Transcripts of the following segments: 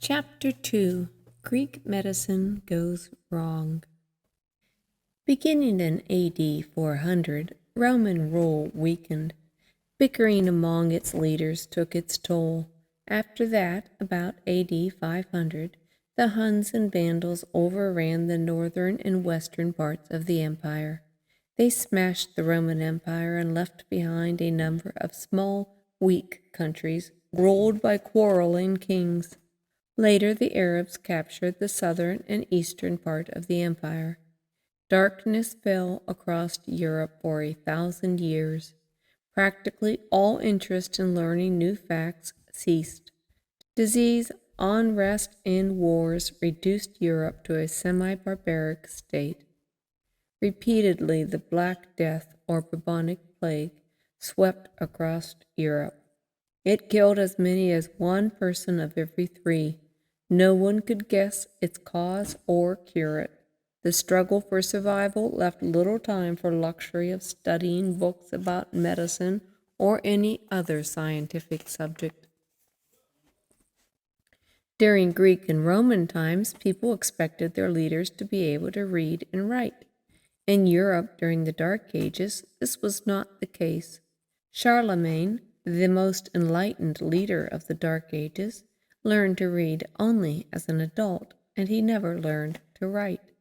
Chapter 2 Greek Medicine Goes Wrong. Beginning in AD 400, Roman rule weakened. Bickering among its leaders took its toll. After that, about AD 500, the Huns and Vandals overran the northern and western parts of the empire. They smashed the Roman Empire and left behind a number of small, weak countries ruled by quarreling kings. Later, the Arabs captured the southern and eastern part of the empire. Darkness fell across Europe for 1,000 years. Practically all interest in learning new facts ceased. Disease, unrest, and wars reduced Europe to a semi-barbaric state. Repeatedly, the Black Death or bubonic plague swept across Europe. It killed as many as 1 person of every 3. No one could guess its cause or cure it. The struggle for survival left little time for luxury of studying books about medicine or any other scientific subject. During Greek and Roman times, people expected their leaders to be able to read and write. In Europe during the Dark Ages, this was not the case. Charlemagne, the most enlightened leader of the Dark Ages, learned to read only as an adult, and he never learned to write.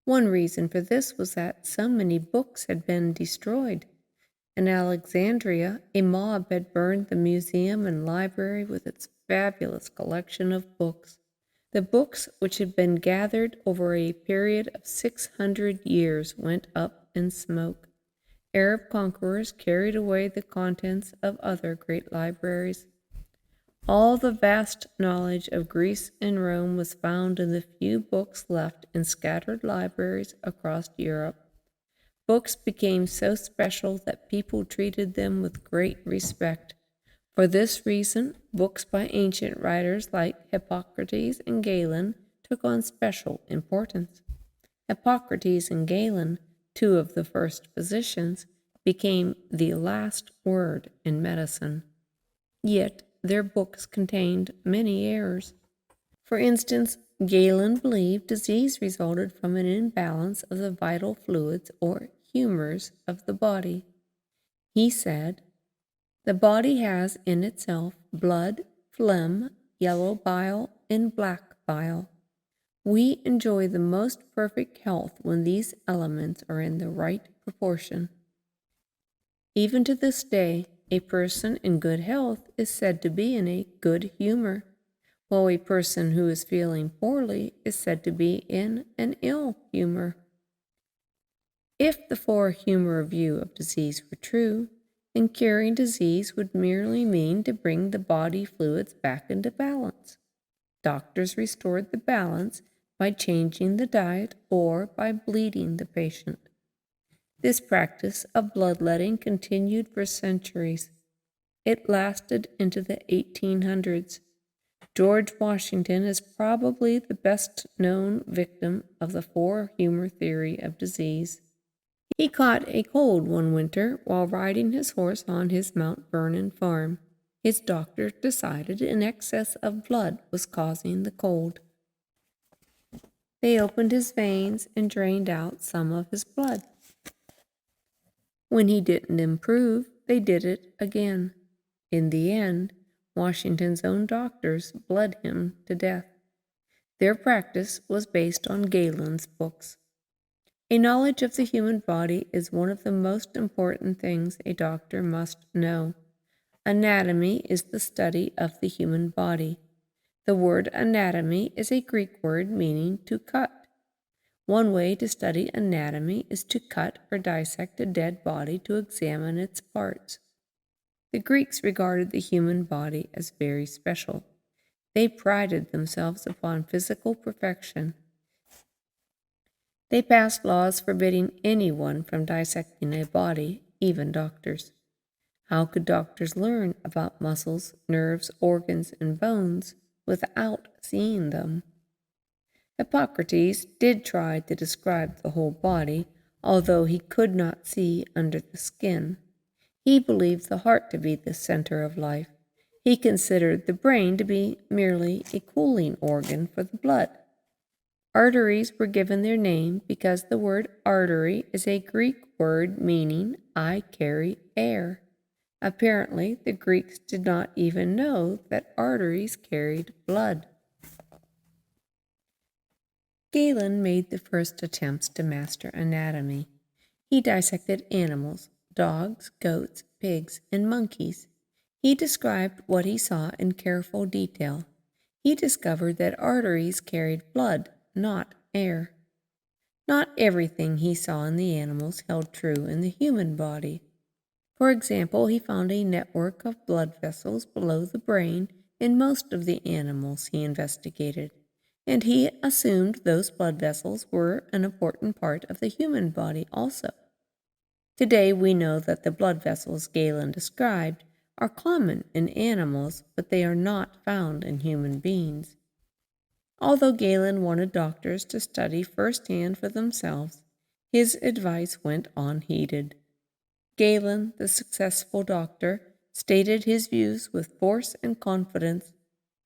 One reason for this was that so many books had been destroyed. In Alexandria, a mob had burned the museum and library with its fabulous collection of books. The books, which had been gathered over a period of 600 years, went up in smoke. Arab conquerors carried away the contents of other great libraries. All the vast knowledge of Greece and Rome was found in the few books left in scattered libraries across Europe. Books became so special that people treated them with great respect. For this reason, books by ancient writers like Hippocrates and Galen took on special importance. Hippocrates and Galen, 2 of the first physicians, became the last word in medicine. Yet, their books contained many errors. For instance, Galen believed disease resulted from an imbalance of the vital fluids or humors of the body. He said, "The body has in itself blood, phlegm, yellow bile, and black bile. We enjoy the most perfect health when these elements are in the right proportion." Even to this day, a person in good health is said to be in a good humor, while a person who is feeling poorly is said to be in an ill humor. If the four-humor view of disease were true, then curing disease would merely mean to bring the body fluids back into balance. Doctors restored the balance by changing the diet or by bleeding the patient. This practice of bloodletting continued for centuries. It lasted into the 1800s. George Washington is probably the best known victim of the four-humor theory of disease. He caught a cold one winter while riding his horse on his Mount Vernon farm. His doctor decided an excess of blood was causing the cold. They opened his veins and drained out some of his blood. When he didn't improve, they did it again. In the end, Washington's own doctors bled him to death. Their practice was based on Galen's books. A knowledge of the human body is one of the most important things a doctor must know. Anatomy is the study of the human body. The word anatomy is a Greek word meaning to cut. One way to study anatomy is to cut or dissect a dead body to examine its parts. The Greeks regarded the human body as very special. They prided themselves upon physical perfection. They passed laws forbidding anyone from dissecting a body, even doctors. How could doctors learn about muscles, nerves, organs, and bones without seeing them? Hippocrates did try to describe the whole body, although he could not see under the skin. He believed the heart to be the center of life. He considered the brain to be merely a cooling organ for the blood. Arteries were given their name because the word artery is a Greek word meaning I carry air. Apparently, the Greeks did not even know that arteries carried blood. Galen made the first attempts to master anatomy. He dissected animals, dogs, goats, pigs, and monkeys. He described what he saw in careful detail. He discovered that arteries carried blood, not air. Not everything he saw in the animals held true in the human body. For example, he found a network of blood vessels below the brain in most of the animals he investigated, and he assumed those blood vessels were an important part of the human body also. Today we know that the blood vessels Galen described are common in animals, but they are not found in human beings. Although Galen wanted doctors to study firsthand for themselves, his advice went unheeded. Galen, the successful doctor, stated his views with force and confidence.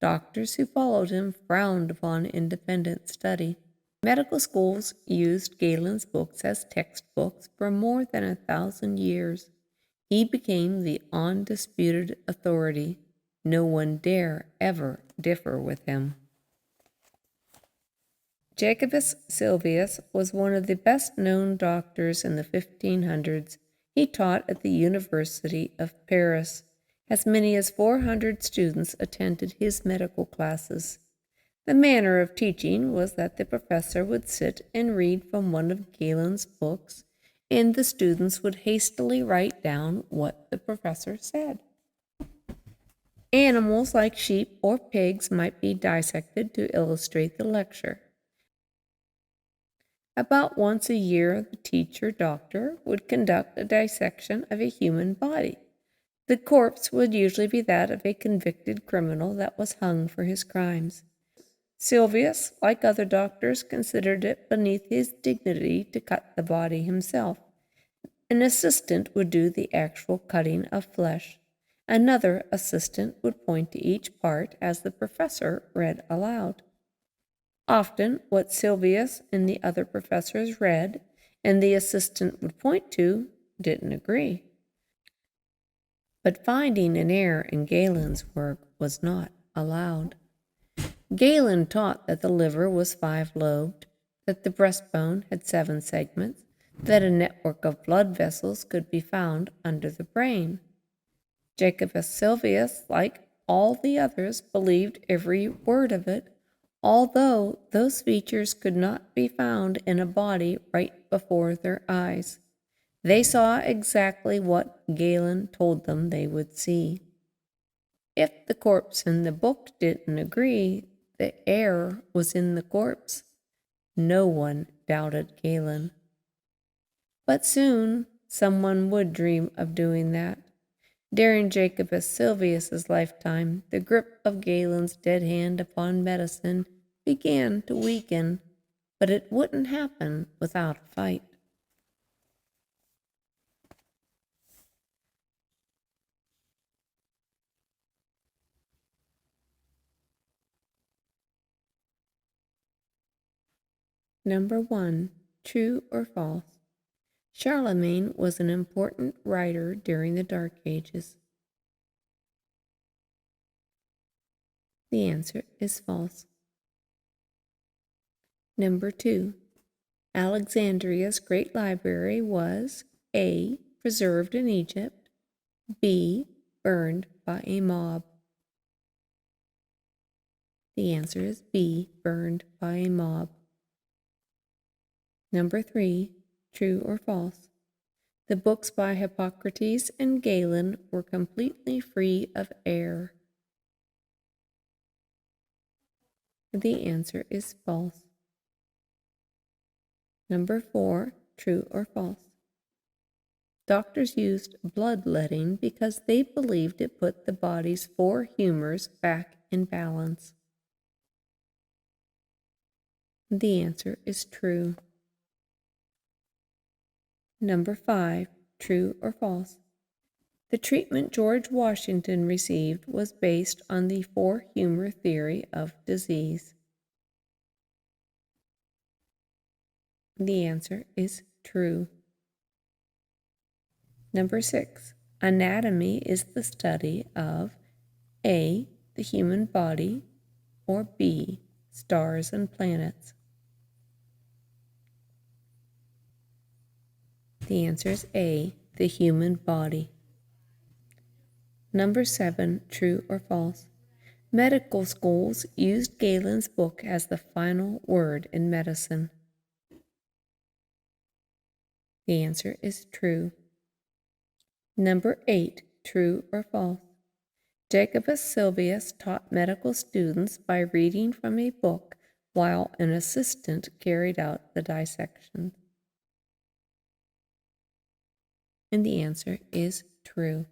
Doctors who followed him frowned upon independent study. Medical schools used Galen's books as textbooks for more than 1,000 years. He became the undisputed authority. No one dare ever differ with him. Jacobus Sylvius was one of the best-known doctors in the 1500s. He taught at the University of Paris. As many as 400 students attended his medical classes. The manner of teaching was that the professor would sit and read from one of Galen's books, and the students would hastily write down what the professor said. Animals like sheep or pigs might be dissected to illustrate the lecture. About once a year, the teacher-doctor would conduct a dissection of a human body. The corpse would usually be that of a convicted criminal that was hung for his crimes. Sylvius, like other doctors, considered it beneath his dignity to cut the body himself. An assistant would do the actual cutting of flesh. Another assistant would point to each part as the professor read aloud. Often, what Sylvius and the other professors read and the assistant would point to didn't agree. But finding an error in Galen's work was not allowed. Galen taught that the liver was 5-lobed, that the breastbone had 7 segments, that a network of blood vessels could be found under the brain. Jacobus Sylvius, like all the others, believed every word of it, although those features could not be found in a body right before their eyes. They saw exactly what Galen told them they would see. If the corpse in the book didn't agree, the error was in the corpse. No one doubted Galen. But soon someone would dream of doing that. During Jacobus Sylvius's lifetime, the grip of Galen's dead hand upon medicine began to weaken, but it wouldn't happen without a fight. Number 1. True or false? Charlemagne was an important writer during the Dark Ages. The answer is false. Number 2. Alexandria's Great Library was A. Preserved in Egypt, B. Burned by a mob. The answer is B. Burned by a mob. Number 3. True or false? The books by Hippocrates and Galen were completely free of error. The answer is false. Number 4. True or false? Doctors used bloodletting because they believed it put the body's 4 humors back in balance. The answer is true. Number 5. True or false? The treatment George Washington received was based on the four-humor theory of disease. The answer is true. Number 6. Anatomy is the study of A, the human body, or B, stars and planets. The answer is A, the human body. Number 7, true or false? Medical schools used Galen's book as the final word in medicine. The answer is true. Number 8, true or false? Jacobus Sylvius taught medical students by reading from a book while an assistant carried out the dissection. And the answer is true.